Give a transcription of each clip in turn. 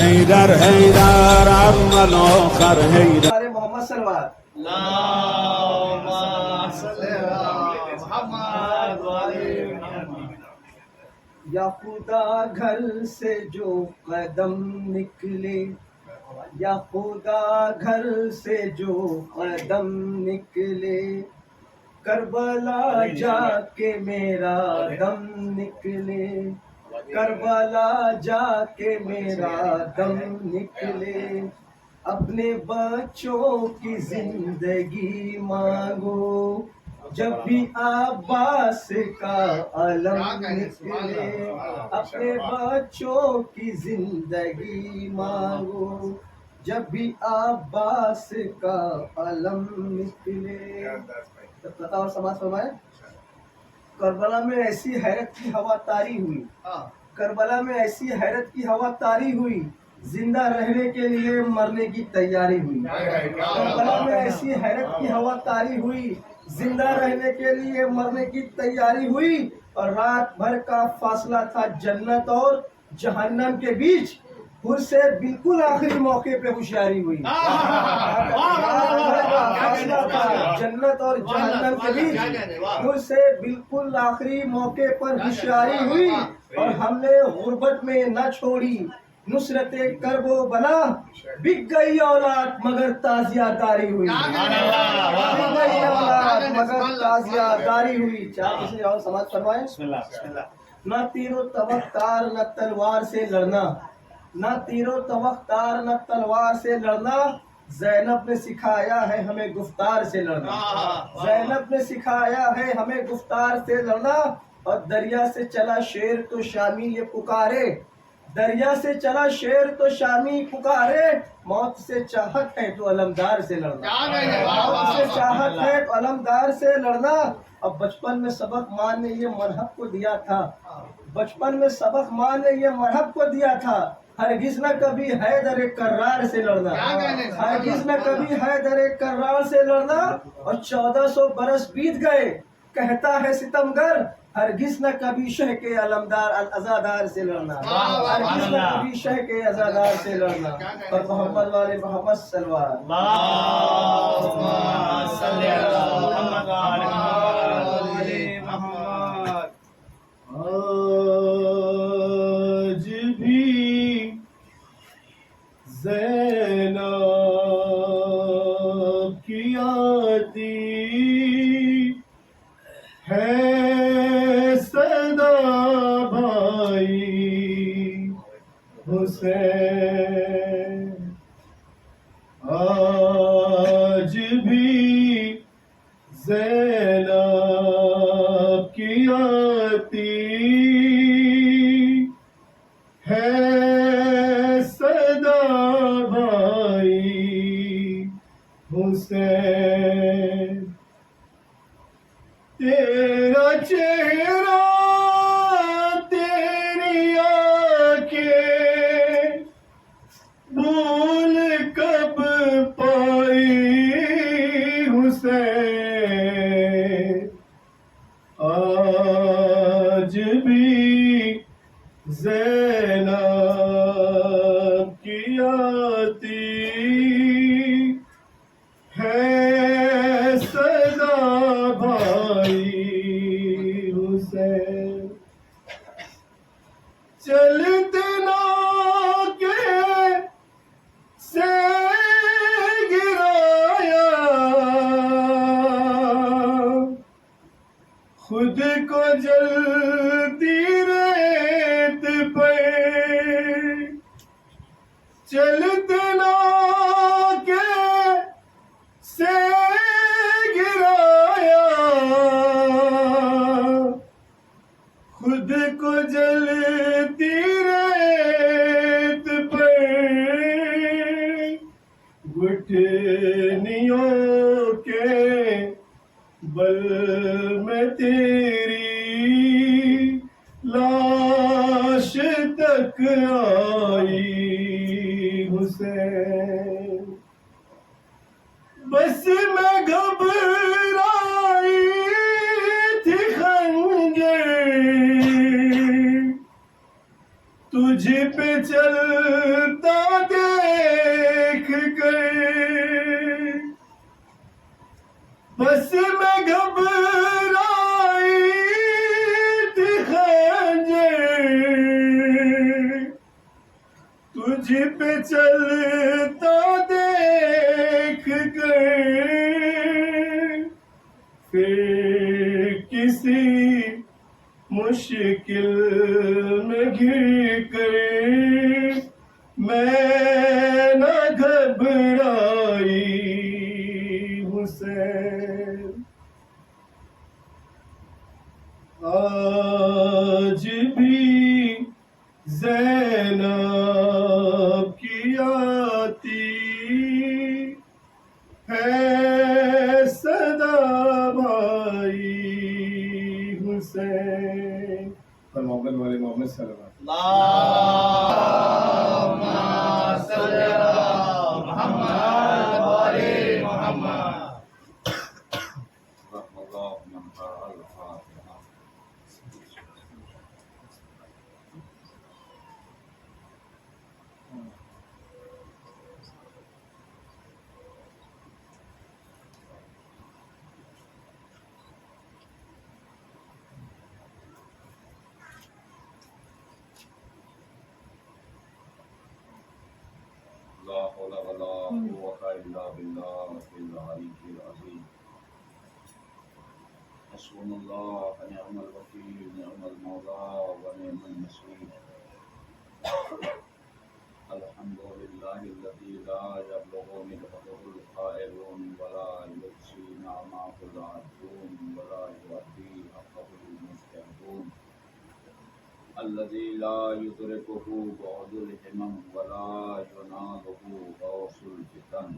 حیدر حیدر اول آخر حیدر محمد سلوات یا خدا گھر سے جو قدم نکلے، یا خدا گھر سے جو قدم نکلے، کربلا جا کے میرا دم نکلے، کربلا جا کے میرا دم نکلے، اپنے بچوں کی زندگی مانگو جب بھی عباس کا علم نکلے، اپنے بچوں کی زندگی مانگو جب بھی عباس کا علم نکلے۔ قطع اور سماعت فرمائے۔ کربلا میں ایسی حیرت کی ہوا طاری ہوئی، کربلا میں ایسی حیرت کی ہوا طاری ہوئی، زندہ رہنے کے لیے مرنے کی تیاری ہوئی۔ کربلا میں ایسی حیرت کی ہوا طاری ہوئی، زندہ رہنے کے لیے مرنے کی تیاری ہوئی، اور رات بھر کا فاصلہ تھا جنت اور جہنم کے بیچ، حر سے بالکل آخری موقع پہ ہوشیاری ہوئی۔ فاصلہ تھا جنت اور جہنم کے بیچ، حر سے بالکل آخری موقع پر ہوشیاری ہوئی، اور ہم نے غربت میں نہ چھوڑی نصرت کرب و بلا، بک گئی اولاد مگر تازیہ داری ہوئی، بک گئی اولاد مگر تازیہ داری ہوئی۔ چار کسی اور سماعت فرمائیں۔ نہ تیر و توقار نہ تلوار سے لڑنا، نہ تیر و توقار نہ تلوار سے لڑنا، زینب نے سکھایا ہے ہمیں گفتار سے لڑنا، زینب نے سکھایا ہے ہمیں گفتار سے لڑنا، اور دریا سے چلا شیر تو شامی یہ پکارے، دریا سے چلا شیر تو شامی پکارے، موت سے چاہت ہے تو علمدار سے لڑنا، موت سے چاہت ہے تو علمدار سے لڑنا۔ اب بچپن میں سبق ماں نے یہ مرحب کو دیا تھا، بچپن میں سبق ماں نے یہ مرحب کو دیا تھا، ہرگز نہ کبھی حیدر کرار سے لڑنا، ہرگز نہ کبھی حیدر کرار سے لڑنا، اور 1400 برس بیت گئے کہتا ہے ستمگر، ہرگز نہ کبھی شہ کے علمدار الازادار سے لڑنا، ہرگز نہ کبھی شہ کے ازادار سے لڑنا۔ اور محمد والے محمد صلوات اللہم صلی علی محمد وعلی محمد۔ آج بھی زینب کی آتی ہے صدا بھائی حسین، آج بھی زینب کی آتی ہے صدا بھائی حسین، تیرا چہرہ تیری آنکھیں بھول کب پائی حسین، آج بھی زینب کی آتی ہے صدا بھائی حسین، چلتے نہ کے سے گرایا، خود کو جلتی ریت پہ، چلتے نہ کے سے گرایا، خود کو جلتی ریت پہ، گھٹنیوں کے بل میں تیری لاش تک آئی حسین، چلتا دیکھ کر بس میں گھبرائی تھی خنجر تجھ پہ چلتا دیکھ کر پھر کسی مشکل میں گر کر میں نہ گھبرائی حسین آج بھی زینب کی آتی ہے صدا بھائی حسین پر محمد والے محمد صلی اللہ علیہ وسلم اللهم صل على محمد وآل محمد. لا حول ولا قوة إلا بالله العلي العظيم. حسبنا الله ونعم الوكيل نعم المولى ونعم النصير. الحمد لله الذي لا يبلغ مدحه القائلون ولا يحصي نعمه العادون ولا يؤدي حقه المجتهدون. الذي لا يدركه بعد الهمم ولا يناله غوص الفتن.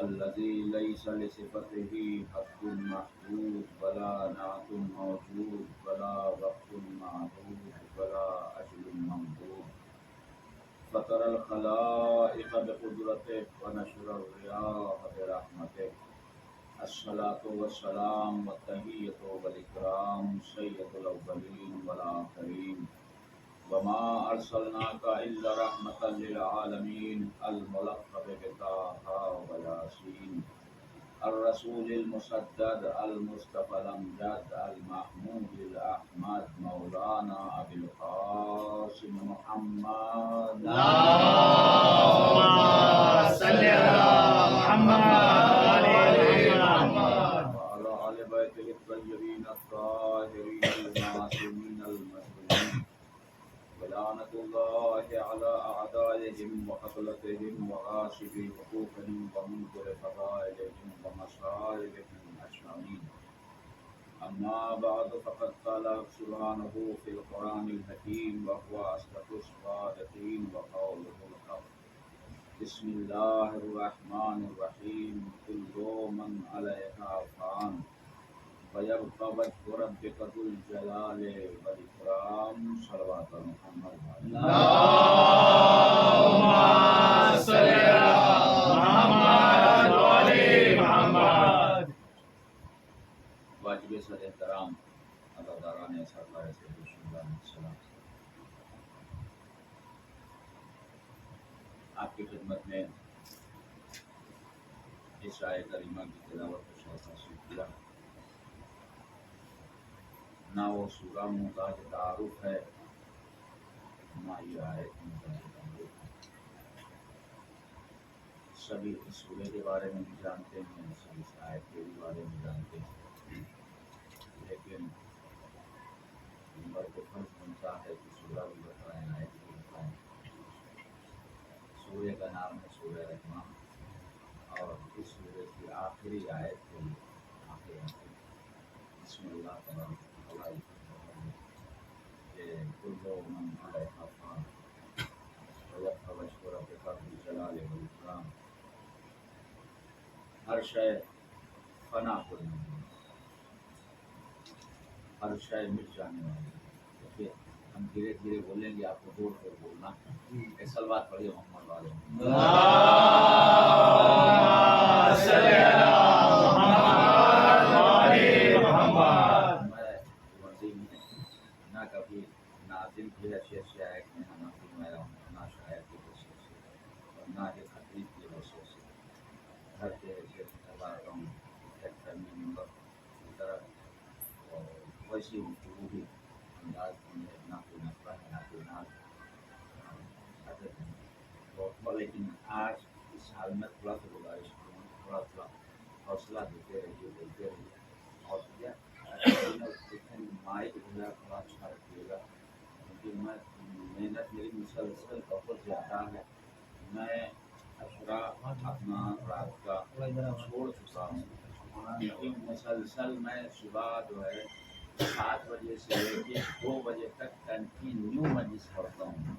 الذي ليس لصفته حد محدود ولا نعت موجود ولا وقت معدود ولا أجل ممدود. فطر الخلائق بقدرته ونشر الرياح برحمته. الصلاة والسلام والتحية والإكرام سيد الأولين والآخرين. وما أرسلناك إلا رحمة للعالمين الملقب بطه وياسين. الرسول المسدد المصطفى الأمجد المحمود الأحمد مولانا أبي القاسم محمد. اللهم صل على محمد وعلى آل بيته الطيبين الطاهرين المعصومين المظلومين. ولعنة الله على أعدائهم وقتلتهم وغاصبي حقوقهم ومنكر فضائلهم ومصائبهم أجمعين. أما بعد فقد قال سبحانه في القرآن الحكيم وهو أصدق الصادقين وقوله الحق. بسم الله الرحمن الرحيم. كل من عليها فان ويبقى وجه ربك ذو الجلال والإكرام. صلوات محمد. اللهم صل على محمد وآل محمد. واجب صد احترام عزاداران سرکار سید الشہداء علیہ السلام، آپ کی خدمت میں اس آیت کریمہ کی تلاوت کو شرف حاصل کیا. نہ وہ سورہ محتاج تعارف ہے نہ یہ آیت محتاج تعارف ہے. سبھی اس سورہ کے بارے میں بھی جانتے ہیں، سبھی اس آیت کے بھی بارے میں جانتے ہیں، لیکن نمبر کو فرض بنتا ہے کہ سورہ بھی بتائیں آیت بھی بتائیں. سورہ کا نام ہے سورہ رحمان اور اس سورہ کی آخری آیت کے لیے آخری بسم اللہ تبارک و تعالی کہ کل من علیہا فان ویبقى وجہ ربک ذو الجلال والاکرام. ہر شے فنا ہونے والی، ہر شے مٹ جانے والی. دیکھیے ہم دھیرے دھیرے بولیں گے، آپ کو زور سے بولنا ہے. ایک سلوات پڑھیے محمد والے. اللهم صل على محمد وآل محمد. میں مرضی میں نہ کبھی ناظم کی حیثیت سے آئے میں نہ ناظم میں رہا ہوں نہ شاعر. और लेकिन आज इस हाल में थोड़ा सा गुजारिश करूँगा, थोड़ा सा हौसला देते रहिए, बोलते रहिए। और भैया माइक जो है थोड़ा अच्छा रखिएगा, क्योंकि मैं मेहनत मेरी मुसलसल बहुत ज़्यादा है। मैं अशरा अपना रात का छोड़ चुका हूँ, क्योंकि मुसलसल मैं सुबह जो है 7 बजे से लेकर 2 बजे तक कंटिन्यू मजलिस पढ़ता हूँ,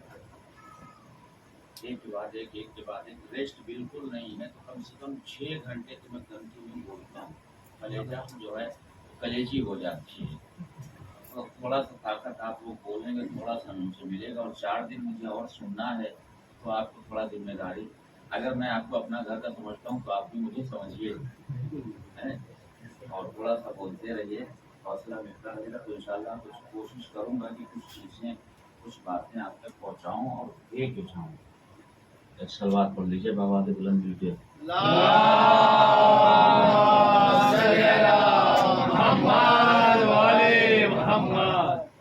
एक के बाद एक, एक के बाद एक, रेस्ट बिल्कुल नहीं है। तो कम से कम 6 घंटे तो मैं कंटिन्यू बोलता हूँ, कलेजा जो है कलेजी हो जाती है। और थोड़ा सा ताकत आप लोग बोलेंगे, थोड़ा सा मुझे मिलेगा। और 4 दिन मुझे और सुनना है, तो आपको थोड़ा जिम्मेदारी, अगर मैं आपको अपना घर का समझता हूँ तो आप भी मुझे समझिए, है। और थोड़ा सा बोलते रहिए, हौसला मिलता रहेगा। तो इंशाल्लाह कुछ कोशिश करूँगा कि कुछ चीज़ें, कुछ बातें आप तक पहुँचाऊँ और दे के जाऊँ। एक सलवात पढ़ लीजिए बाबा दे बुलंद मिलके।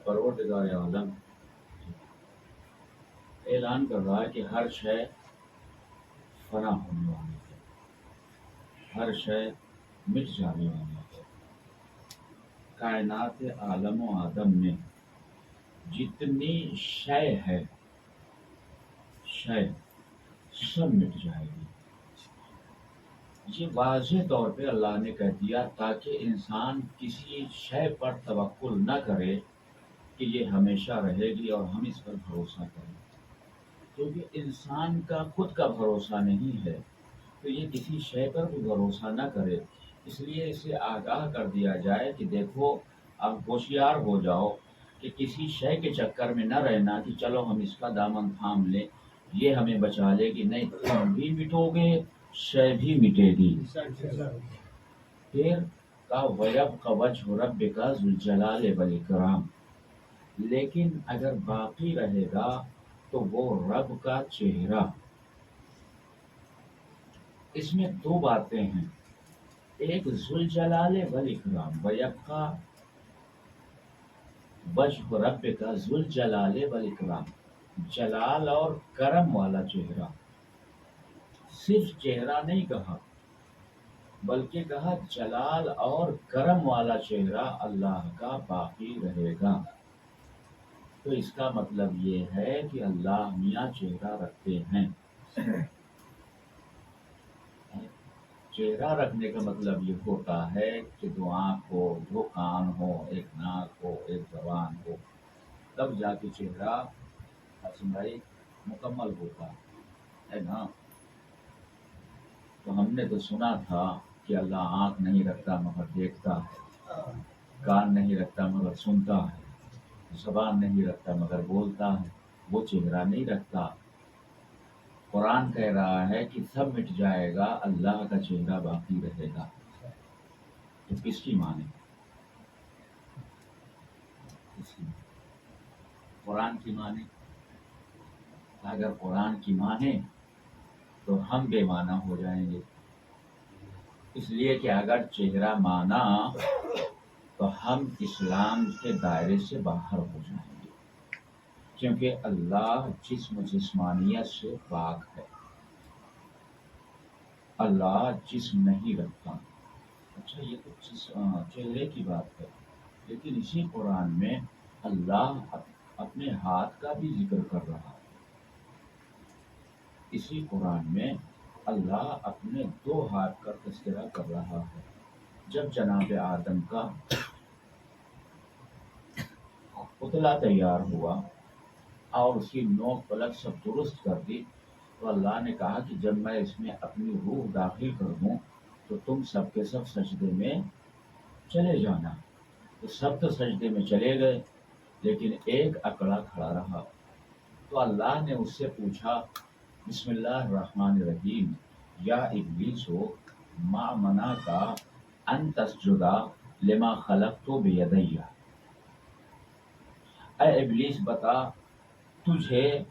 परवरदिगार आलम ऐलान कर रहा है कि हर शय फना होने वाली है, हर शय मिट जाने वाली है। कायनात आलम व आदम में जितनी शय है, शय सब मिट जाएगी। ये वाज़ेह तौर पे अल्लाह ने कह दिया ताकि इंसान किसी शय पर तवक्कुल न करे कि ये हमेशा रहेगी और हम इस पर भरोसा करें, क्योंकि इंसान का खुद का भरोसा नहीं है, तो ये किसी शय पर भी भरोसा न करे। इसलिए इसे आगाह कर दिया जाए कि देखो, आप होशियार हो जाओ कि किसी शय के चक्कर में न रहना कि चलो हम इसका दामन थाम लें, ये हमें बचा लेगी। नहीं, तुम भी मिटोगे, शय भी मिटेगी। फिर का वयब का वजह रब्बिका ज़ुल जलाल वल इकराम, लेकिन अगर बाकी रहेगा तो वो रब का चेहरा। इसमें 2 बातें हैं, एक ज़ुल जलाल वल इकराम, वयब्का वजह रब्बिका ज़ुल जलाल वल इकराम, जलाल और करम वाला चेहरा। सिर्फ चेहरा नहीं कहा, बल्कि कहा जलाल और करम वाला चेहरा अल्लाह का बाकी रहेगा। तो इसका मतलब ये है कि अल्लाह मियाँ चेहरा रखते हैं। चेहरा रखने का मतलब ये होता है कि 2 आँख हो, 2 कान हो, 1 नाक हो, 1 ज़बान हो, तब जाके चेहरा हसन भाई मुकम्मल होता है ना। तो हमने तो सुना था कि अल्लाह आँख नहीं रखता मगर देखता है, कान नहीं रखता मगर सुनता है, ज़बान नहीं रखता मगर बोलता है, वो चेहरा नहीं रखता। कुरान कह रहा है कि सब मिट जाएगा, अल्लाह का चेहरा बाकी रहेगा। तो किसकी माने? कुरान की माने। अगर कुरान की माने तो हम बेमाना हो जाएंगे, इसलिए कि अगर चेहरा माना तो हम इस्लाम के दायरे से बाहर हो जाएंगे, क्योंकि अल्लाह जिस्म जिस्मानियत से पाक है, अल्लाह जिस्म नहीं रखता। अच्छा, ये तो चेहरे की बात है, लेकिन इसी कुरान में अल्लाह अपने हाथ का भी जिक्र कर रहा है। इसी कुरान में अल्लाह अपने 2 हाथ का तज़किरा कर रहा है। जब जनाब आदम का पुतला तैयार हुआ और उसकी नोक पलक सब दुरुस्त कर दी, तो अल्लाह ने कहा कि जब मैं इसमें अपनी रूह दाखिल कर दूं तो तुम सबके सब सजदे में चले जाना। तो सब तो सजदे में चले गए, लेकिन एक अकड़ा खड़ा रहा। तो अल्लाह ने उससे पूछा, बिस्मिल्लाहिर्रहमानिर्रहीम, या इब्लीसो मा मना का अन तस्जुदा लिमा खलक़तु बियदैया। ऐ इब्लीस बता, तुझे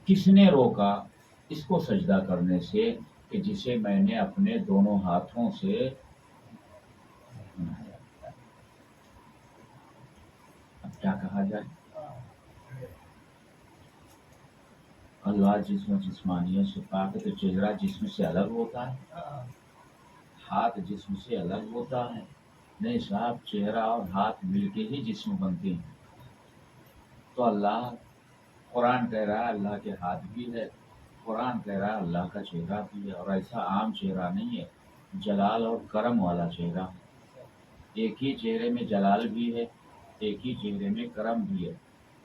किसने रोका इसको सजदा करने से कि जिसे मैंने अपने दोनों हाथों से बनाया। अब क्या कहा जाए? اللہ جسم جسمانیت سے پاک ہے تو چہرہ جسم سے الگ ہوتا ہے، ہاتھ جسم سے الگ ہوتا ہے؟ نہیں صاحب، چہرہ اور ہاتھ مل کے ہی جسم بنتے ہیں۔ تو اللہ قرآن کہہ رہا ہے اللہ کے ہاتھ بھی ہے، قرآن کہہ رہا ہے اللہ کا چہرہ بھی ہے، اور ایسا عام چہرہ نہیں ہے، جلال اور کرم والا چہرہ ہے۔ ایک ہی چہرے میں جلال بھی ہے، ایک ہی چہرے میں کرم بھی ہے،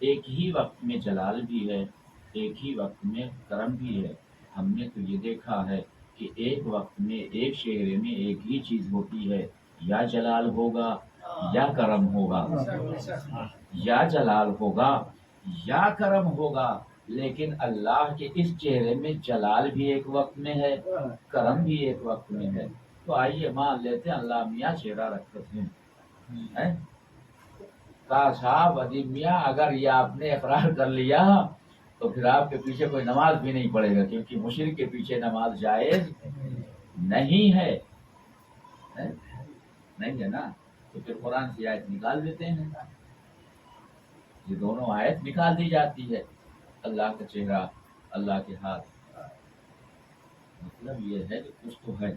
ایک ہی وقت میں جلال بھی ہے، ایک ہی وقت میں کرم بھی ہے۔ ہم نے تو یہ دیکھا ہے کہ ایک وقت میں ایک چہرے میں ایک ہی چیز ہوتی ہے، یا جلال ہوگا یا کرم ہوگا، یا جلال ہوگا یا کرم ہوگا، لیکن اللہ کے اس چہرے میں جلال بھی ایک وقت میں ہے، کرم بھی ایک وقت میں ہے۔ تو آئیے مان لیتے ہیں اللہ میاں چہرہ رکھتے ہیں۔ کہا صاحب عظیم میاں اگر یہ آپ نے اقرار کر لیا تو پھر آپ کے پیچھے کوئی نماز بھی نہیں پڑے گا، کیونکہ مشرک کے پیچھے نماز جائز نہیں ہے، نہیں ہے نا؟ تو پھر قرآن سے آیت نکال دیتے ہیں، یہ دونوں آیت نکال دی جاتی ہے، اللہ کا چہرہ اللہ کے ہاتھ۔ مطلب یہ ہے کہ کچھ تو ہے۔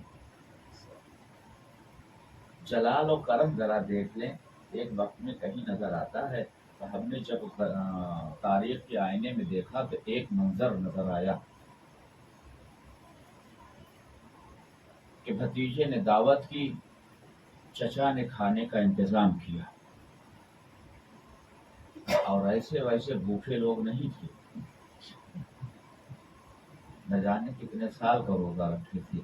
جلال و کرم ذرا دیکھ لیں، ایک وقت میں کہیں نظر آتا ہے، تو ہم نے جب تاریخ کے آئینے میں دیکھا تو ایک منظر نظر آیا کہ بھتیجے نے دعوت کی، چچا نے کھانے کا انتظام کیا، اور ایسے ویسے بھوکے لوگ نہیں تھے، نہ جانے کتنے سال کا روزہ رکھے تھے۔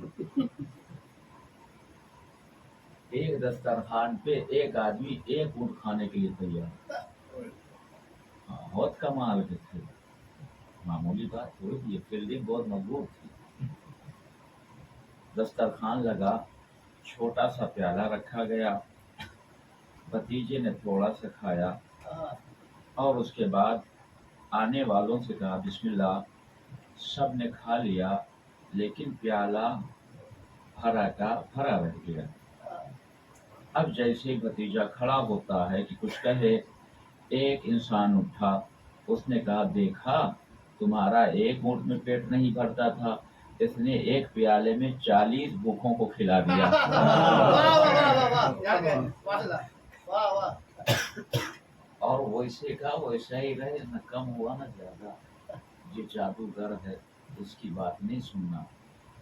ایک دسترخوان پہ ایک آدمی ایک اونٹ کھانے کے لیے تیار، بہت کمال کے تھے، معمولی بات تھوڑی تھی، فیلڈنگ بہت مضبوط تھی۔ دسترخوان لگا، چھوٹا سا پیالہ رکھا گیا، بھتیجے نے تھوڑا سا کھایا، اور اس کے بعد آنے والوں سے کہا بسم اللہ، سب نے کھا لیا، لیکن پیالہ بھرا کا بھرا رہ گیا۔ اب جیسے ہی بھتیجا کھڑا ہوتا ہے کہ کچھ کہے، ایک انسان اٹھا، اس نے کہا دیکھا تمہارا ایک اونٹ میں پیٹ نہیں بھرتا تھا، اس نے ایک پیالے میں 40 بھوکوں کو کھلا دیا۔ اور ویسے کا ویسا ہی رہے، نہ کم ہوا نہ زیادہ۔ یہ جادوگر ہے، اس کی بات نہیں سننا،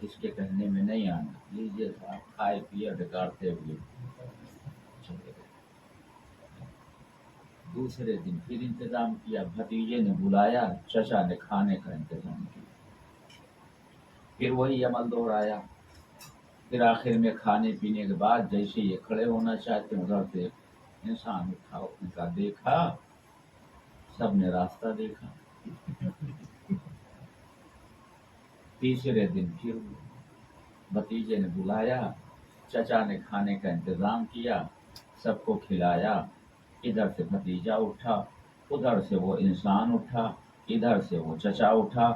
اس کے کہنے میں نہیں آنا، لیجیے صاحب کھائے پیے ڈکارتے ہوئے چلے گئے۔ دوسرے دن پھر انتظام کیا، بھتیجے نے بلایا، چچا نے کھانے کا انتظام کیا، پھر وہی عمل دوہرایا۔ پھر آخر میں کھانے پینے کے بعد جیسے یہ کھڑے ہونا چاہتے ہیں، ادھر سے انسان اٹھا، ان کا دیکھا، سب نے راستہ دیکھا۔ تیسرے دن پھر بھتیجے نے بلایا، چچا نے کھانے کا انتظام کیا، سب کو کھلایا۔ ادھر سے بھتیجا اٹھا، ادھر سے وہ انسان اٹھا، ادھر سے وہ چچا اٹھا،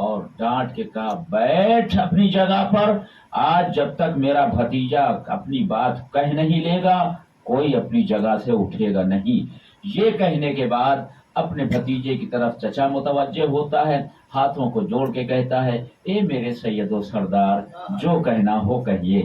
اور ڈانٹ کے کہا بیٹھ اپنی جگہ پر، آج جب تک میرا بھتیجا اپنی بات کہہ نہیں لے گا کوئی اپنی جگہ سے اٹھے گا نہیں۔ یہ کہنے کے بعد اپنے بھتیجے کی طرف چچا متوجہ ہوتا ہے، ہاتھوں کو جوڑ کے کہتا ہے اے میرے سید و سردار، جو کہنا ہو کہیے،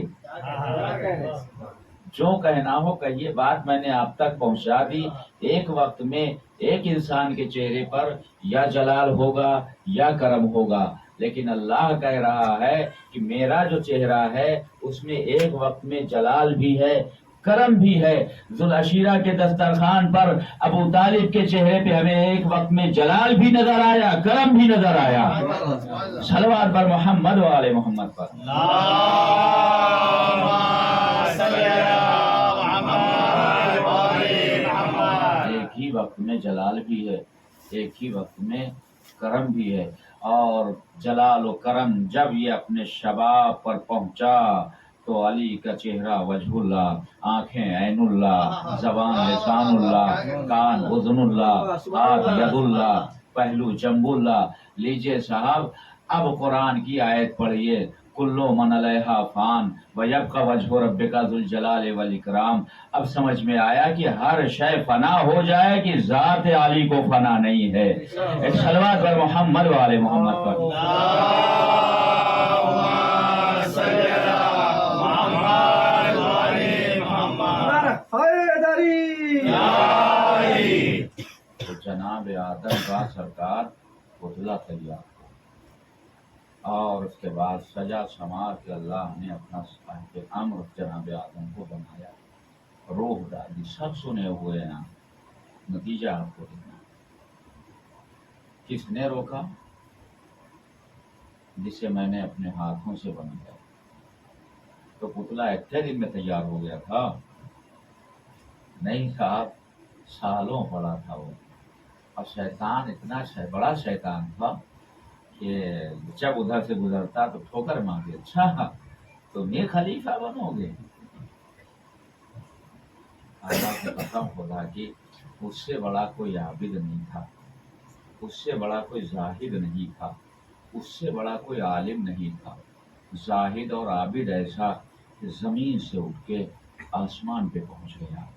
جو کہنا ہو کہیے، بات میں نے آپ تک پہنچا دی۔ ایک وقت میں ایک انسان کے چہرے پر یا جلال ہوگا یا کرم ہوگا، لیکن اللہ کہہ رہا ہے کہ میرا جو چہرہ ہے اس میں ایک وقت میں جلال بھی ہے، کرم بھی ہے۔ ذوالعشیرہ کے دسترخوان پر ابو طالب کے چہرے پہ ہمیں ایک وقت میں جلال بھی نظر آیا، کرم بھی نظر آیا۔ صلوات پر محمد و آل محمد پر۔ ایک ہی وقت میں جلال بھی ہے، ایک ہی وقت میں کرم بھی ہے، اور جلال و کرم جب یہ اپنے شباب پر پہنچا تو علی کا چہرہ وجہ اللہ، آنکھیں عین اللہ، زبان لسان اللہ، کان اذن اللہ، ہاتھ ید اللہ، پہلو جنب اللہ۔ لیجئے صاحب اب قرآن کی آیت پڑھیے، कुल्लु मन अलैहा फान व यबका वजहु रब्बिका जुल जलाल वल इकराम। अब समझ में आया कि हर शय फना हो जाए कि जात आली को फना नहीं है। एक सलवात पर मोहम्मद वाले मोहम्मद पर। तो जनाब आदम का सरकार पुतला तैयार हो और उसके बाद सजा समार के अल्लाह ने अपना साहिब अम्र जनाब आदम को बनाया, रूह डाली। सब सुने हुए हैं, नतीजा आपको देना। किसने रोका? जिसे मैंने अपने हाथों से बनाया। तो पुतला एक दिन में तैयार हो गया था? नहीं साहब, सालों पड़ा था वो। और शैतान इतना बड़ा शैतान था कि जब उधर से गुजरता तो ठोकर मांगे, अच्छा तुम ये खलीफा बनोगे? अल्लाह की कसम खुदा की, उससे बड़ा कोई आबिद नहीं था, उससे बड़ा कोई जाहिद नहीं था, उससे बड़ा कोई आलिम नहीं था। जाहिद और आबिद ऐसा कि जमीन से उठ के आसमान पे पहुंच गया।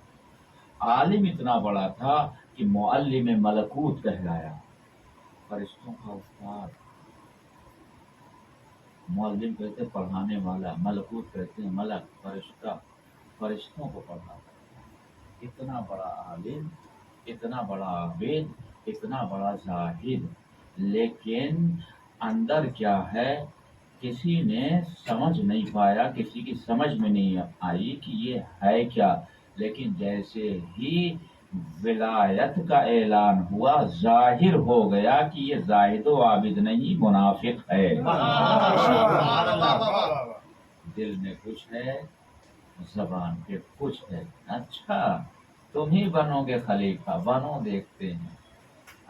आलिम इतना बड़ा था कि मुअल्लिम मलकूत कहलाया, फरिश्तों का उस्ताद। मुअल्लिम कहते पढ़ाने वाला, मलकूत कहते हैं मलक, फरिश्ता, फरिश्तों को पढ़ाता। इतना बड़ा आलिम, इतना बड़ा आबिद, इतना बड़ा जाहिद, लेकिन अंदर क्या है किसी ने समझ नहीं पाया, किसी की समझ में नहीं आई कि ये है क्या। लेकिन जैसे ही विलायत का ऐलान हुआ, जाहिर हो गया कि ये जाहिद व आबिद नहीं, मुनाफिक है। दिल में कुछ है, जबान पे कुछ है। अच्छा तुम ही बनोगे खलीफा, बनो, देखते हैं।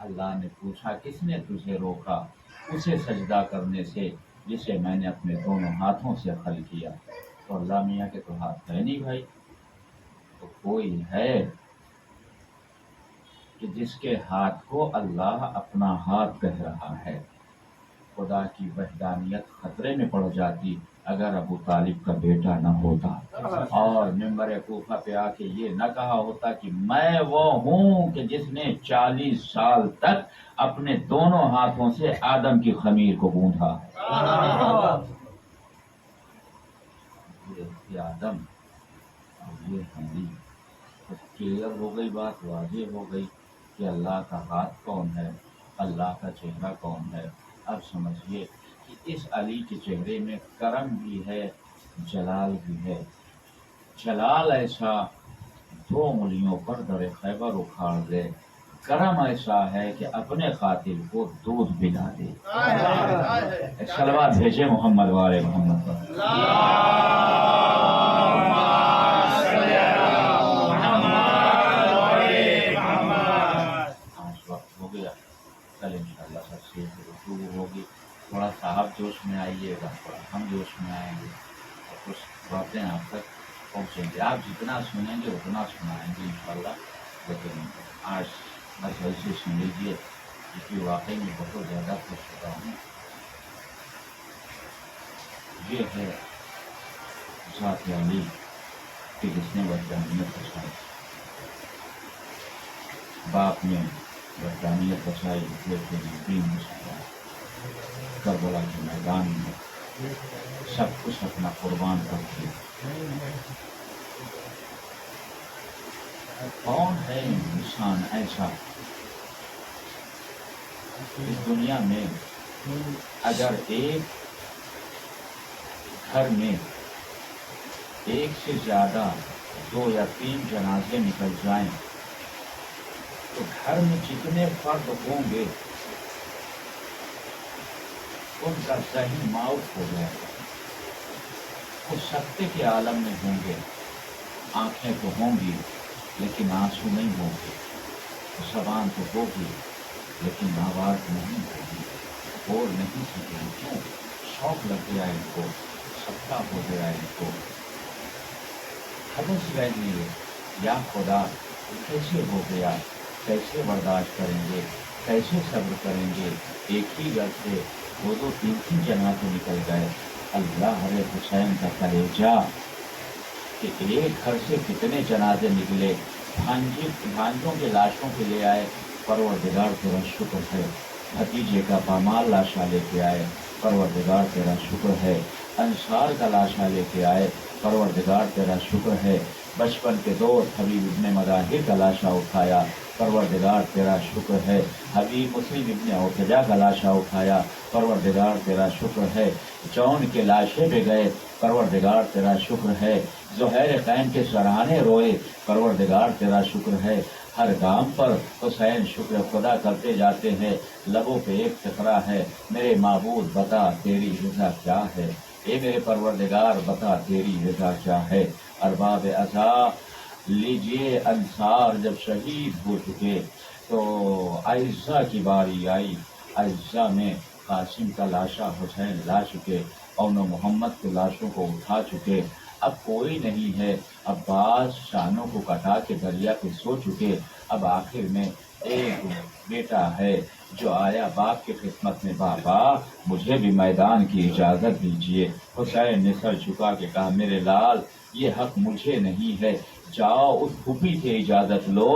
अल्लाह ने पूछा किसने तुझे रोका उसे सजदा करने से जिसे मैंने अपने दोनों हाथों से खल किया? तो अल्लाह मियाँ के तो हाथ है नहीं भाई। तो कोई है कि जिसके हाथ को अल्लाह अपना हाथ कह रहा है। खुदा की वहदानियत खतरे में पड़ जाती अगर अबू तालिब का बेटा न होता और मिंबर कूफा पे आके ये न कहा होता कि मैं वो हूँ कि जिसने 40 साल तक अपने दोनों हाथों से आदम की खमीर को गूंथा। ये आदम और ये खमीर, तो क्लियर हो गई बात, वाज़ेह हो गई कि अल्लाह का हाथ कौन है, अल्लाह का चेहरा कौन है। अब समझिए कि इस अली के चेहरे में करम भी है, जलाल भी है। जलाल ऐसा 2 उंगलियों पर दर खैबर उखाड़ दे, करम ऐसा है कि अपने कातिल को दूध पिला दे। सलवात भेजे मोहम्मद वाले मोहम्मद पर। आज वक्त हो गया, कल इंशाअल्लाह सबसे गुफ्तगू होगी। थोड़ा साहब जोश में आइएगा, थोड़ा हम जोश में आएंगे और कुछ बातें आप तक पहुँचेंगे। आप जितना सुनेंगे उतना सुनाएंगे इंशाअल्लाह। लेकिन आज बस ऐसे सुन लीजिए क्योंकि वाकई में बहुत ज़्यादा खुश होता हूँ। ये है ज़ात अली कि जिसने वहदानियत बचाई। बाप ने वहदानियत बचाई, बेटे ने दीन बचाया। करबला के मैदान में सब कुछ अपना कुर्बान कर दिया। कौन है इंसान ऐसा इस दुनिया में अगर एक घर में एक से ज्यादा 2 या 3 जनाजे निकल जाएं तो घर में जितने फर्द होंगे उनका सही मौत हो जाएगा। वो सत्य के आलम में होंगे, आंखें तो होंगी लेकिन आंसू नहीं होंगे, ज़बान तो होगी लेकिन आवाज़ नहीं होगी, बोल नहीं सकेंगे। क्यों? शौक लग गया इनको, सत्ता हो गया इनको। हदस रह लिए, या खुदा कैसे हो गया, कैसे बर्दाश्त करेंगे, कैसे सब्र करेंगे। एक ही घर से 2-2, 3-3 जनाजे निकल गए, अल्लाह रे हुसैन का कलेजा कि एक घर से कितने जनाजे निकले, भांजों के लाशों के ले आए, परवरदिगार तेरा शुक्र है। भतीजे का पामाल लाशा लेके आए, परवरदिगार तेरा शुक्र है। अंसार का लाशा लेके आए, परवरदिगार तेरा शुक्र है। बचपन के दोस्त हबीब इब्ने मदाहिर का लाशा उठाया, परवरदिगार तेरा शुक्र है। हबीब मुस्लिम इब्ने उतजा का लाशा उठाया, परवरदिगार तेरा शुक्र है। जौन के लाशे पे गए, परवरदिगार तेरा शुक्र है। ज़ुहैर कैन के सराहने रोए, परवरदिगार तेरा शुक्र है। हर गांव पर हुसैन शुक्र खुदा करते जाते हैं, लबों पे एक फिक्रा है, मेरे माबूद बता तेरी रज़ा क्या है। ए मेरे परवरदिगार बता तेरी रज़ा क्या है। अरबाब अज़ा लीजिए, अंसार जब शहीद हो चुके तो आइज़ा की बारी आई। आइज़ा में कासिम का लाशा हुसैन ला चुके और न मोहम्मद के लाशों को उठा चुके। अब कोई नहीं है, अब्बास शानों को कटा के दरिया पे सो चुके। अब आखिर में एक बेटा है जो आया बाप की खिदमत में, बाबा मुझे भी मैदान की इजाज़त दीजिए। हुसैन ने सर झुका के कहा, मेरे लाल ये हक मुझे नहीं है, जाओ उस फूफी से इजाज़त लो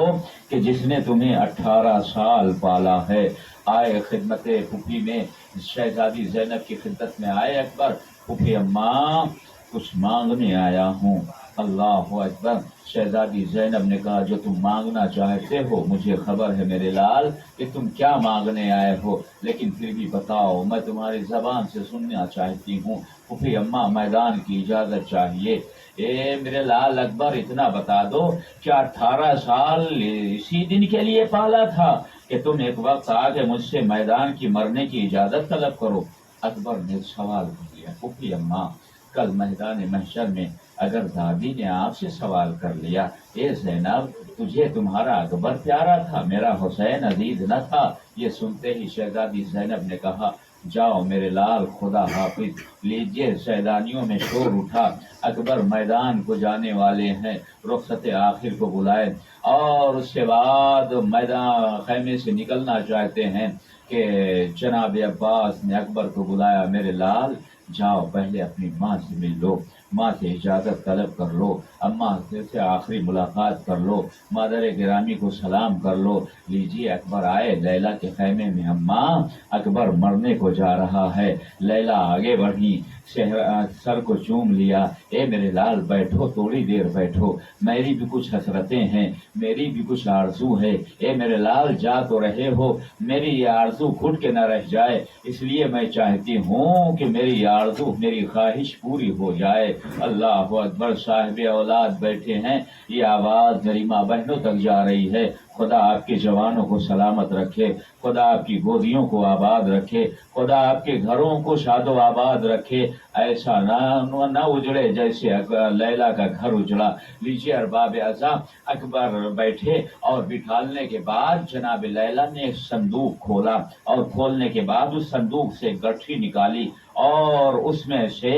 कि जिसने तुम्हें 18 साल पाला है। आए खिदमत फूफी में, शहजादी ज़ैनब की खिदमत में आए अकबर, फूफी अम्मा कुछ मांगने आया हूँ। अल्लाह अकबर। शहजादी ज़ैनब ने कहा, जो तुम मांगना चाहते हो मुझे खबर है मेरे लाल कि तुम क्या मांगने आए हो, लेकिन फिर भी बताओ, मैं तुम्हारी ज़बान से सुनना चाहती हूँ। फूफी अम्मा मैदान की इजाज़त चाहिए। ए मेरे लाल अकबर, इतना बता दो, क्या 18 साल इसी दिन के लिए पाला था कि तुम एक वक्त आके मुझसे मैदान की मरने की इजाज़त तलब करो। अकबर ने सवाल कर लिया, फूफी अम्मा कल मैदान महशर में अगर दादी ने आपसे सवाल कर लिया, ए ज़ैनब तुझे तुम्हारा अकबर प्यारा था, मेरा हुसैन अजीज न था। ये सुनते ही शहजादी ज़ैनब ने कहा, जाओ मेरे लाल खुदा हाफिज। लीजिए, शहदानियों में शोर उठा, अकबर मैदान को जाने वाले हैं, रुखसत आखिर को बुलाए और उसके बाद मैदान खैमे से निकलना चाहते हैं कि जनाब अब्बास ने अकबर को बुलाया, मेरे लाल जाओ पहले अपनी माँ से मिल लो, माँ से इजाज़त तलब कर लो, अम्मा से आखिरी मुलाकात कर लो, मादर गिरामी को सलाम कर लो। लीजिए, अकबर आए लैला के खैमे में, अम्मा अकबर मरने को जा रहा है। लैला आगे बढ़ी, सर को चूम लिया, ए मेरे लाल बैठो, थोड़ी देर बैठो, मेरी भी कुछ हसरतें हैं, मेरी भी कुछ आरज़ू है। ए मेरे लाल जा तो रहे हो, मेरी ये आरज़ू घुट के न रह जाए, इसलिए मैं चाहती हूँ कि मेरी आरज़ू, मेरी ख्वाहिश पूरी हो जाए। अल्लाह अकबर। साहिब औलाद बैठे हैं, ये आवाज़ मेरी माँ बहनों तक जा रही है। खुदा आपके जवानों को सलामत रखे, खुदा आपकी गोदियों को आबाद रखे, खुदा आपके घरों को शादो आबाद रखे, ऐसा ना उजड़े जैसे लैला का घर उजड़ा। लीजिए अरबाब अज़ा, अकबर बैठे और बिठालने के बाद जनाब लैला ने एक संदूक खोला और खोलने के बाद उस संदूक से गठरी निकाली और उसमें से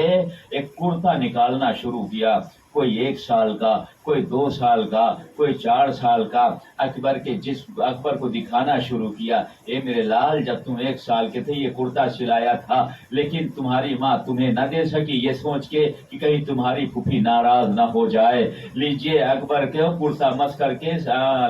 एक कुर्ता निकालना शुरू किया। कोई 1 साल का, कोई 2 साल का, कोई 4 साल का। अकबर को दिखाना शुरू किया, ए मेरे लाल जब तुम 1 साल के थे ये कुर्ता सिलाया था, लेकिन तुम्हारी माँ तुम्हें न दे सकी, ये सोच के कि कहीं तुम्हारी फूफी नाराज न हो जाए। लीजिए, अकबर के कुर्ता मस करके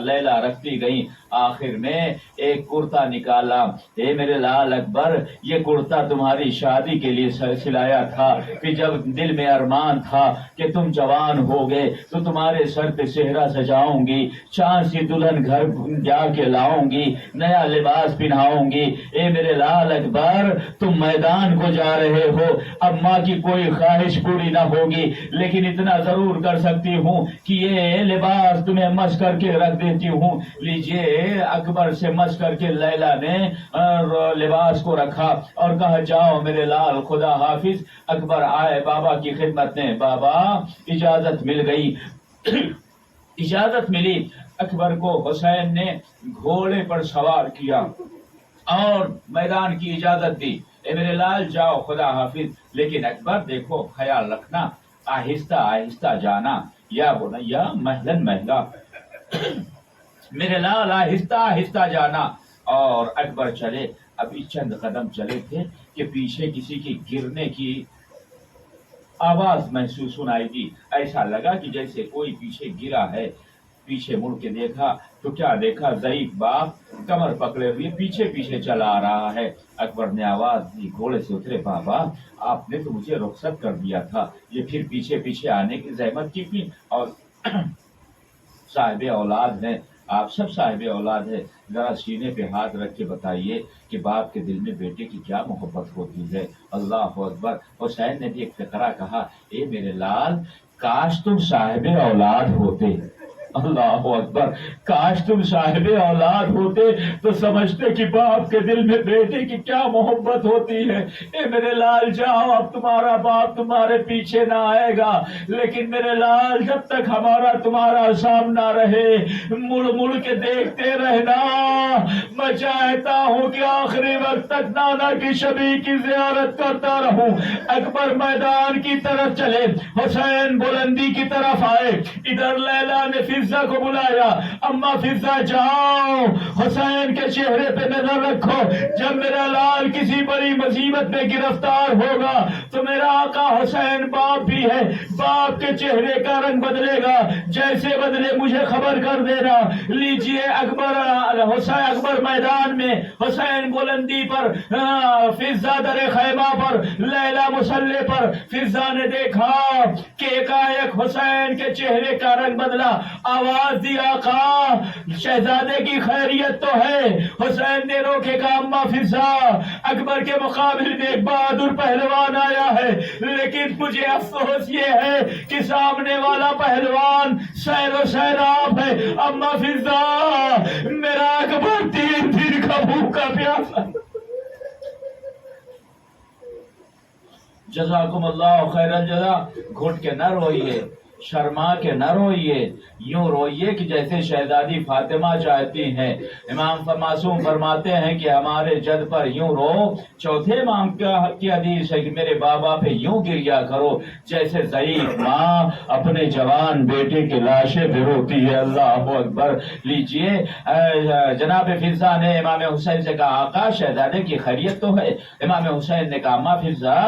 लैला रखती गई। आखिर में एक कुर्ता निकाला, ए मेरे लाल अकबर ये कुर्ता तुम्हारी शादी के लिए सिलाया था, कि जब दिल में अरमान था कि तुम जवान हो गए तो तुम्हारे सर पे सेहरा सजाऊंगी, चांद सी दुल्हन घर जाके लाऊंगी, नया लिबास पहनाऊंगी। ए मेरे लाल अकबर तुम मैदान को जा रहे हो, अब माँ की कोई ख्वाहिश पूरी ना होगी, लेकिन इतना जरूर कर सकती हूँ कि ये लिबास तुम्हें मस करके रख देती हूँ। लीजिए, अकबर से मस करके लैला ने लिबास को रखा और कहा, जाओ मेरे लाल खुदा हाफिज। अकबर आए बाबा की खिदमत में, बाबा इजाजत मिल गई। इजाजत मिली। अकबर को हुसैन ने घोड़े पर सवार किया और मैदान की इजाजत दी, ए मेरे लाल जाओ खुदा हाफिज। लेकिन अकबर देखो, ख्याल रखना, आहिस्ता आहिस्ता जाना, या बोलैया महलन महला मेरे लाल आहिस्ता आहिस्ता जाना। और अकबर चले, अभी चंद कदम चले थे कि पीछे किसी की गिरने की आवाज महसूस सुनाई दी। ऐसा लगा कि जैसे कोई पीछे गिरा है। पीछे मुड़ के देखा तो क्या देखा, ज़ईफ बाप कमर पकड़े हुए पीछे पीछे चला आ रहा है। अकबर ने आवाज दी, घोड़े से उतरे, बाबा आपने तो मुझे रुखसत कर दिया था, ये फिर पीछे पीछे आने की जहमत की थी। और साहिब औलाद हैं, आप सब साहिब औलाद है, जरा सीने पे हाथ रख के बताइए कि बाप के दिल में बेटे की क्या मोहब्बत होती है। अल्लाह अकबर। हुसैन ने भी एक फकरा कहा, ए मेरे लाल, काश तुम साहिब औलाद होते। अल्लाह अकबर। काश तुम साहिब औलाद होते तो समझते कि बाप के दिल में बेटे की क्या मोहब्बत होती है। ए मेरे लाल जाओ, अब तुम्हारा बाप तुम्हारे पीछे ना आएगा, लेकिन मेरे लाल जब तक हमारा तुम्हारा सामना रहे मुड़ मुड़ के देखते रहना। मैं चाहता हूँ कि आखिरी वक्त तक नाना की शबी की जियारत करता रहूं। अकबर मैदान की तरफ चले, हुसैन बुलंदी की तरफ आए। इधर लैला ने फिजा को बुलाया, अम्मा फिजा जाओ, हुसैन के चेहरे पे नजर रखो, जब मेरा लाल किसी बड़ी मुसीबत में गिरफ्तार होगा तो मेरा आका हुसैन बाप भी है, बाप के चेहरे का रंग बदलेगा, जैसे बदले मुझे खबर कर देना। लीजिए अकबर मैदान में, हुसैन बुलंदी पर, फिजा दरे खैमा पर, लैला मुसल्ले पर। फिजा ने देखा कि एकाएक हुसैन के चेहरे का रंग बदला। आवाज दी, आका शहजादे की खैरियत तो है। हुसैन ने रोके, कहा अम्मा फिजा, अकबर के मुकाबले में एक बहादुर पहलवान आया है, लेकिन मुझे अफसोस ये है कि सामने वाला पहलवान सैरो सैराब है। अम्मा फिजा, मेरा अकबर 3 दिन का भूखा प्यासा। जज़ाकुमुल्लाह खैरल जज़ा। घुट के न रोइए, शर्मा के न रोइए, यूं रोइए कि जैसे शहजादी फातिमा चाहती हैं। इमाम मासूम फरमाते हैं कि हमारे जद पर यूं रो। चौथे इमाम की हदीस है कि मेरे बाबा पे यूं गिरिया करो जैसे ज़ईफ माँ अपने जवान बेटे की लाशें पे रोती है। अल्लाह अकबर। लीजिए, जनाब फिजा ने इमाम हुसैन से कहा, आका शहजादे की खैरियत तो है। इमाम हुसैन ने कहा, अम्मा फिजा,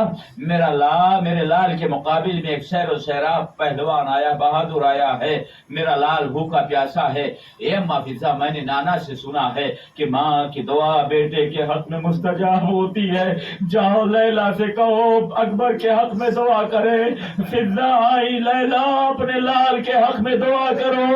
मेरे लाल के मुकाबिल में एक सैर सैराब पहलवान आया, बहादुर आया है, मेरा लाल भूखा प्यासा है। ए अम्मा फिजा, मैंने नाना से सुना है कि माँ की दुआ बेटे के हक में मुस्तजाब होती है। जाओ लैला से कहो अकबर के हक में दुआ करे। फिजा आई, लैला अपने लाल के हक में दुआ करो।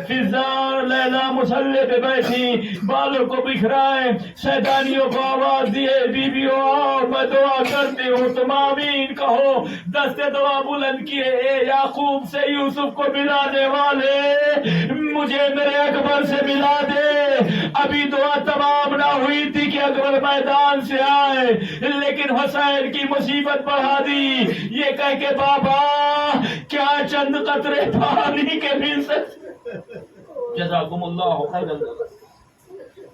फिजा लैला मुसल्ले पे बैठी, बालों को बिखराए, सैदानियों को आवाज दिए, बीबियों आओ मैं दुआ करती हूँ, तुम आमीन कहो। दस्ते दुआ बुलंद किए, ए याकूब से यूसुफ को मिलाने वाले, मुझे मेरे अकबर से मिला दे। अभी दुआ तमाम ना हुई थी कि अकबर मैदान से आए, लेकिन हुसैन की मुसीबत बढ़ा दी। ये कह के, बाबा क्या चंद कतरे पानी के मिल सकते? जज़ाकुमुल्लाह खैरन।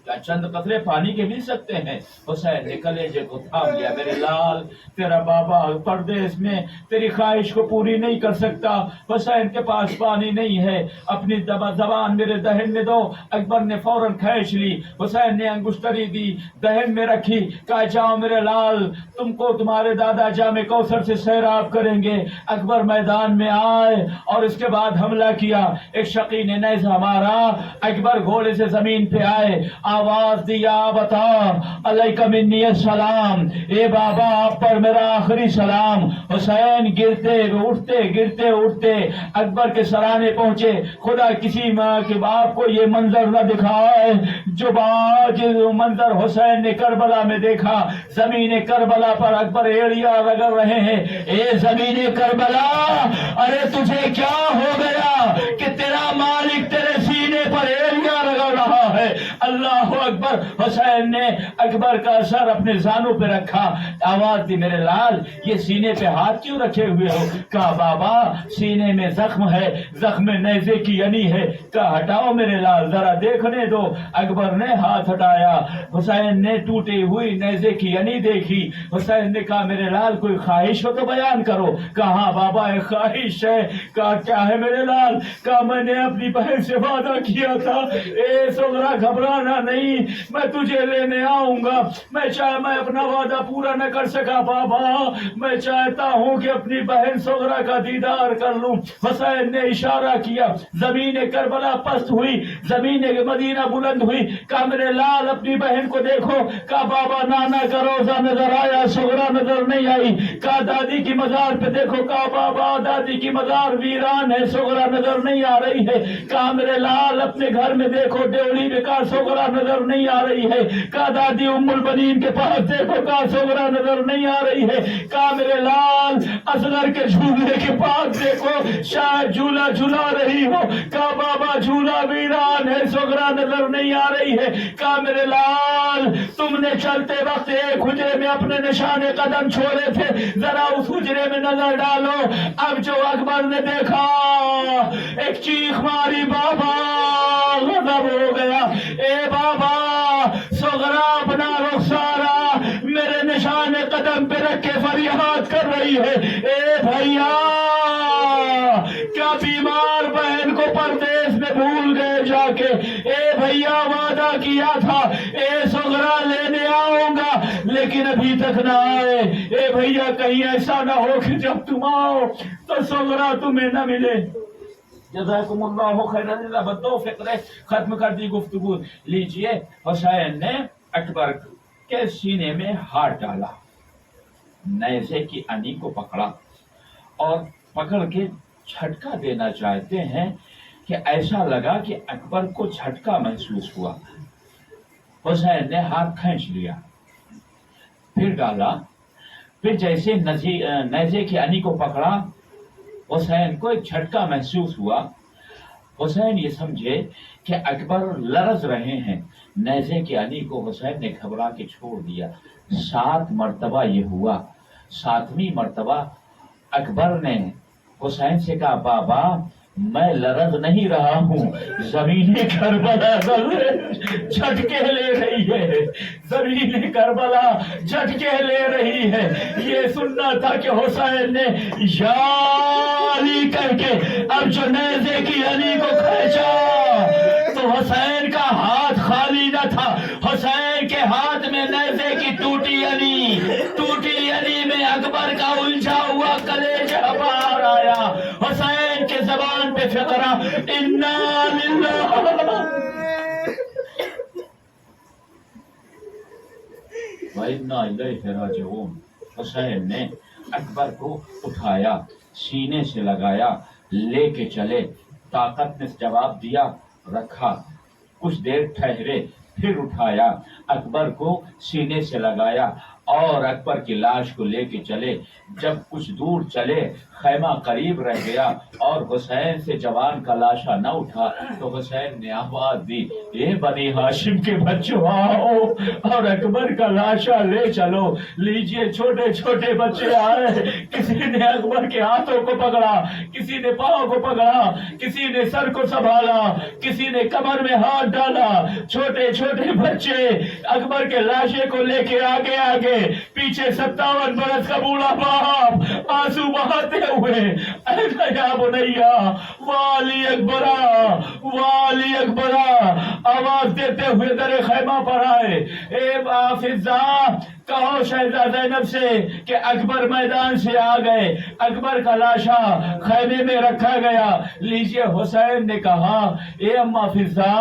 क्या चंद कतरे पानी के मिल सकते हैं? हुसैन ने कलेजे को थाम लिया, मेरे लाल तेरा बाबा परदेश में तेरी ख्वाहिश को पूरी नहीं कर सकता। हुसैन के पास पानी नहीं है, अपनी जबान मेरे दहन में दो। अकबर ने फौरन खींच ली, हुसैन ने अंगुश्तरी दी, दहन में रखी, कहा जाओ मेरे लाल, तुमको तुम्हारे दादा जामे कौसर से सैराब करेंगे। अकबर मैदान में आए और इसके बाद हमला किया। एक शकी ने नेज़ा मारा, अकबर घोड़े से जमीन पे आए, आवाज दिया, बता अलैका मिन्नी सलाम, ए बाबा आप पर मेरा आखिरी सलाम। हुसैन गिरते उठते अकबर के सराहने पहुंचे। खुदा किसी माँ के बाप को ये मंजर न दिखाए जो मंजर हुसैन ने करबला में देखा। जमीन करबला पर अकबर एड़िया रगड़ रहे हैं, ए जमीन करबला, अरे तुझे क्या हो गया कि तेरा मालिक तेरे सीने पर एड़िया रगड़ रहा है? अल्लाह अकबर। हुसैन ने अकबर का सर अपने जानों पे रखा, आवाज दी, मेरे लाल ये सीने पे हाथ क्यों रखे हुए हो? कहा बाबा सीने में जख्म है, जख्म नेज़े की यानी है। कहा हटाओ मेरे लाल जरा देखने दो। अकबर ने हाथ हटाया, हुसैन ने टूटी हुई नेज़े की यानी देखी। हुसैन ने कहा मेरे लाल कोई ख्वाहिश हो तो बयान करो। कहा बाबा एक ख्वाहिश है। कहा क्या है मेरे लाल? कहा मैंने अपनी बहन से वादा किया था, ए सुगरा सुगरा घबराना नहीं, मैं तुझे लेने आऊंगा। मैं अपना वादा पूरा न कर सका बाबा, मैं चाहता हूँ कि अपनी बहन सुगरा का दीदार कर लूं। हुसैन ने इशारा किया, जमीन करबला पस्त हुई, जमीन मदीना बुलंद हुई। कहा मेरे लाल अपनी बहन को देखो। कहा बाबा नाना का रोजा नजर आया, सुगरा नजर नहीं आई। कहा दादी की मजार पे देखो। कहा बाबा दादी की मजार वीरान है, सुगरा नजर नहीं आ रही है। कहा मेरे लाल अपने घर में देखो, डेवली में कहा सुगरा नजर नहीं आ रही है। कहा दादी उम्मुल बनीन के पास देखो, कहा सुगरा नजर नहीं आ रही है। कहा मेरे लाल असगर के झूले के पास देखो, शायद झूला झूला रही हो। कहा बाबा झूला वीरान है, सुगरा नजर नहीं आ रही है। कहा मेरे लाल तुमने चलते वक्त एक हुजरे में अपने निशाने कदम छोड़े थे, जरा उस हुजरे में नजर डालो। अब जो अकबर ने देखा, एक चीख मारी, बाबा गजब हो गया। ए बाबा सुगरा अपना रुखसारा मेरे निशाने कदम पे रख के फरियाद कर रही है। ए भैया क्या बीमार बहन को परदेश में भूल गए जाके? ए भैया वादा किया था ए सुगरा लेने आऊंगा, लेकिन अभी तक ना आए। ए भैया कहीं ऐसा ना हो कि जब तुम आओ तो सुगरा तुम्हें न मिले। जज़ाकुमुल्लाहु खैरन। दो फिक्रे खत्म कर दी गुफ्तगू। लीजिए, हुसैन ने अकबर के सीने में हाथ डाला, नेज़े की अनी को पकड़ा और पकड़ के झटका देना चाहते हैं कि ऐसा लगा कि अकबर को झटका महसूस हुआ। हुसैन ने हाथ खींच लिया, फिर डाला, फिर जैसे नेज़े की अनी को पकड़ा, हुसैन को एक झटका महसूस हुआ। हुसैन ये समझे कि अकबर लरज रहे हैं। नेज़े की अनी को हुसैन ने घबरा के छोड़ दिया। 7 मर्तबा ये हुआ। 7वीं मर्तबा अकबर ने हुसैन से कहा बाबा मैं लरज नहीं रहा हूँ, जमीने करबला झटके ले रही है, जमीने करबला झटके ले रही है। ये सुनना था कि हुसैन ने यारी करके अब जो नेज़े की अनी को खींचा तो हुसैन का हाथ खाली न था। हुसैन के हाथ में नेज़े की टूटी अनी में अकबर का उलझा हुआ कलेजा बाहर आया। हुसैन के जबान पे फिक्रा इन्ना लिल्लाह व इन्ना इलैहि राजिऊन। हुसैन ने अकबर को उठाया, सीने से लगाया, लेके चले। ताकत ने जवाब दिया, रखा, कुछ देर ठहरे, फिर उठाया, अकबर को सीने से लगाया और अकबर की लाश को लेके चले। जब कुछ दूर चले, खैमा करीब रह गया और हुसैन से जवान का लाशा न उठा तो हुसैन ने आवाज दी, ए बनी हाशिम के बच्चों आओ और अकबर का लाशा ले चलो। लीजिए, छोटे छोटे बच्चे आए। किसी ने अकबर के हाथों को पकड़ा, किसी ने पांव को पकड़ा, किसी ने सर को संभाला, किसी ने कमर में हाथ डाला। छोटे छोटे बच्चे अकबर के लाशे को लेके आगे आगे, पीछे 57 बरस का बूढ़ा बाप आंसू बहाते हुए, या बुनैया वाली अकबरा आवाज देते हुए दरे खैमा पर आए। ए फिजा कहो शहजादा ज़ैनब से कि अकबर मैदान से आ गए, अकबर का लाशा खैमे में रखा गया। लीजिए, हुसैन ने कहा, ए अम्मा फिजा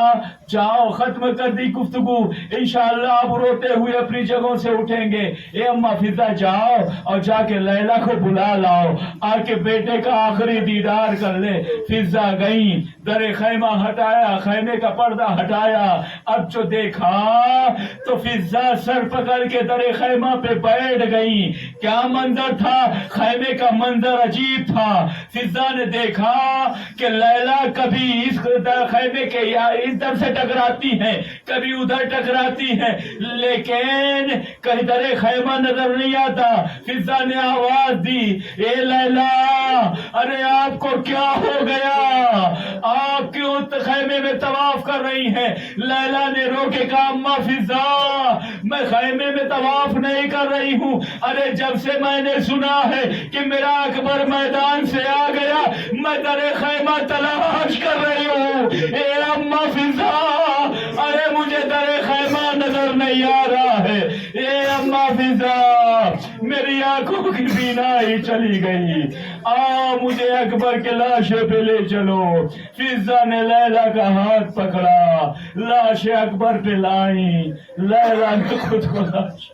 जाओ, खत्म कर दी गुफ्तगू, इंशाअल्लाह आप रोते हुए अपनी जगहों से उठेंगे। ए अम्मा फिजा जाओ और जाके लैला को बुला लाओ, आके बेटे का आखिरी दीदार कर ले। फिजा गई, दरे खैमा हटाया, खैमे का पर्दा हटाया। अब जो देखा तो फिजा सर पकड़ के दरे खैमा पे बैठ गई। क्या मंजर था, खैमे का मंजर अजीब था। फिजा ने देखा कि लैला कभी इस खैमे के या इस तरफ से टकराती है, कभी उधर टकराती है, लेकिन कहीं दरे खैमा नजर नहीं आता। फिजा ने आवाज दी, ए लैला, अरे आपको क्या हो गया, आप क्यों खैमे में तवाफ कर रही हैं? लैला ने रो के कहा, अम्मा फिजा मैं खैमे में तवाफ नहीं कर रही हूँ। अरे जब से मैंने सुना है कि मेरा अकबर मैदान से आ गया, मैं दरे खैमा तलाश कर रही हूँ। ए अम्मा फिजा, अरे आंखों की बीनाई चली गई। मुझे अकबर के लाशे पे ले चलो। फिजा ने लैला का हाथ पकड़ा, लाश अकबर पे लाई। लैला ने खुद को लाश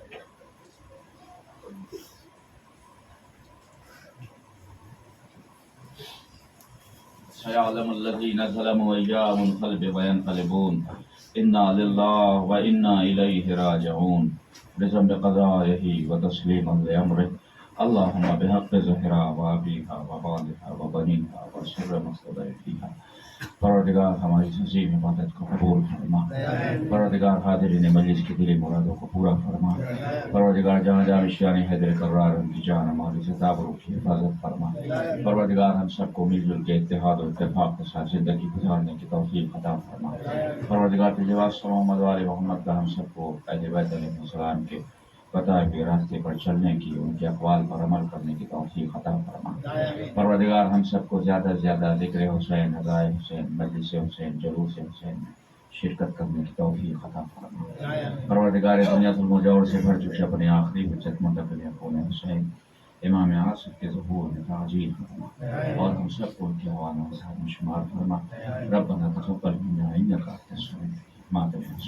सयअलमुल्लज़ीना ज़लमू अय्यामुल क़ल्बि व यनक़लिबून इन्ना लिल्लाहि व इन्ना इलैहि राजिऊन बिज़म्बि क़ज़ाइहि व तस्लीमन लिअम्रिहि अल्लाहुम्मा बिहक़्क़ि ज़हरा व अबीहा व बालिहा व बनीहा व शर्रि मस्तदैफिहा। परवरदिगार हमारी अज़ीम इबादत को कबूल फरमा। परवरदिगार हाज़िरीन मजलिस की दिली मुरादों को पूरा फरमा। परवरदिगार जहाँ जहाँ विश्वानी हैदर करार उनकी जान हमारी ज़िंदाबरों की हिफाजत फरमा। परवरदिगार हम सबको मिलजुल के इत्तेहाद और इत्तेफाक के साथ ज़िंदगी गुजारने की तौफीक अता फरमा। परवरदिगार तुझे वास्ते मोहम्मद वाले मोहम्मद का हम सबको अहले बैत अलैहिस्सलाम के बताए हुए रास्ते पर चलने की, उनके अक़वाल पर अमल करने की तौफीक अता फरमा। परवरदिगार हम सबको ज़्यादा से ज़्यादा ज़िक्र हुसैन, अज़ाए हुसैन, मजलिस हुसैन, जुलूस हुसैन में शिरकत करने की तौफीक अता फरमा। परवरदिगार दुनिया मुजौर से भर चुके अपने आखिरी हुज्जत मुंतक़िल कौन हुसैन इमाम आसिफ के ज़हूर में ताजील फरमा और हम सबको उनके हवाले में साथ में शुमार फरमा। रब्बना तक़ब्बल मिन्ना इन्नका अंतस समीउल अलीम।